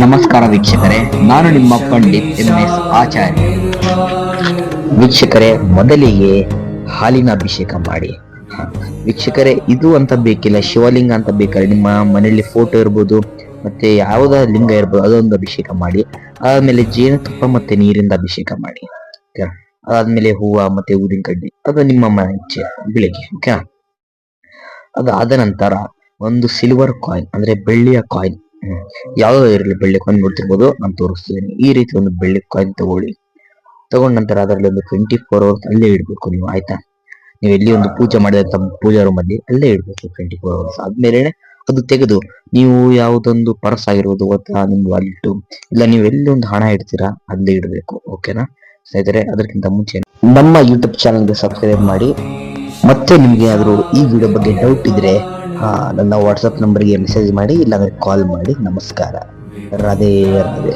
ನಮಸ್ಕಾರ ವೀಕ್ಷಕರೇ, ನಾನು ನಿಮ್ಮ ಪಂಡಿತ್ MS ಆಚಾರ್ಯ. ವೀಕ್ಷಕರೇ, ಮೊದಲಿಗೆ ಹಾಲಿನ ಅಭಿಷೇಕ ಮಾಡಿ. ವೀಕ್ಷಕರೇ, ಇದು ಅಂತ ಬೇಕಿಲ್ಲ, ಶಿವಲಿಂಗ ಅಂತ ಬೇಕಾದ್ರೆ ನಿಮ್ಮ ಮನೆಯಲ್ಲಿ ಫೋಟೋ ಇರ್ಬೋದು, ಮತ್ತೆ ಯಾವುದೇ ಲಿಂಗ ಇರ್ಬೋದು, ಅದೊಂದು ಅಭಿಷೇಕ ಮಾಡಿ. ಆದ್ಮೇಲೆ ಜೇನುತುಪ್ಪ ಮತ್ತೆ ನೀರಿಂದ ಅಭಿಷೇಕ ಮಾಡಿ. ಅದಾದ್ಮೇಲೆ ಹೂವ ಮತ್ತೆ ಊದಿನ ಕಡ್ಡಿ, ಅದು ನಿಮ್ಮ ಮನೆ ಇಚ್ಛೆ, ಬೆಳಿಗ್ಗೆ. ಓಕೆ, ಅದಾದ ನಂತರ ಒಂದು ಸಿಲ್ವರ್ ಕಾಯಿನ್ ಅಂದ್ರೆ ಬೆಳ್ಳಿಯ ಕಾಯಿನ್, ಯಾವುದೋ ಇರಲಿ, ಬೆಳ್ಳಿ ಕಾಯಿನ್ ನೋಡ್ತಿರ್ಬೋದು, ನಾನು ತೋರಿಸ್ತಿದ್ದೀನಿ. ಈ ರೀತಿ ಒಂದು ಬೆಳ್ಳಿ ಕಾಯಿನ್ ತಗೊಂಡ ನಂತರ ಅದರಲ್ಲಿ ಒಂದು 24 ಅವರ್ಸ್ ಅಲ್ಲೇ ಇಡಬೇಕು ನೀವು, ಆಯ್ತಾ? ನೀವು ಎಲ್ಲಿ ಒಂದು ಪೂಜೆ ಮಾಡಿದಂತ ಪೂಜಾ ರೂಮ್ ಅಲ್ಲಿ ಅಲ್ಲೇ ಇಡಬೇಕು 24 ಅವರ್ಸ್. ಆದ್ಮೇಲೆ ಅದು ತೆಗೆದು ನೀವು ಯಾವುದೊಂದು ಪರ್ಸ್ ಆಗಿರ್ಬೋದು ಅಥವಾ ನಿಮ್ಮ ವಾಲೆಟ್, ಇಲ್ಲ ನೀವು ಎಲ್ಲಿ ಒಂದು ಹಣ ಇಡ್ತೀರಾ ಅಲ್ಲೇ ಇಡಬೇಕು. ಓಕೆನಾ ಸ್ನೇಹಿತರೆ? ಅದಕ್ಕಿಂತ ಮುಂಚೆ ನಮ್ಮ ಯೂಟ್ಯೂಬ್ ಚಾನಲ್ಗೆ ಸಬ್ಸ್ಕ್ರೈಬ್ ಮಾಡಿ. ಮತ್ತೆ ನಿಮ್ಗೆ ಆದ್ರೂ ಈ ವಿಡಿಯೋ ಬಗ್ಗೆ ಡೌಟ್ ಇದ್ರೆ ನನ್ನ ವಾಟ್ಸಪ್ ನಂಬರ್ಗೆ ಮೆಸೇಜ್ ಮಾಡಿ, ಇಲ್ಲಾಂದ್ರೆ ಕಾಲ್ ಮಾಡಿ. ನಮಸ್ಕಾರ. ರಾಧೇ ರಾಧೇ.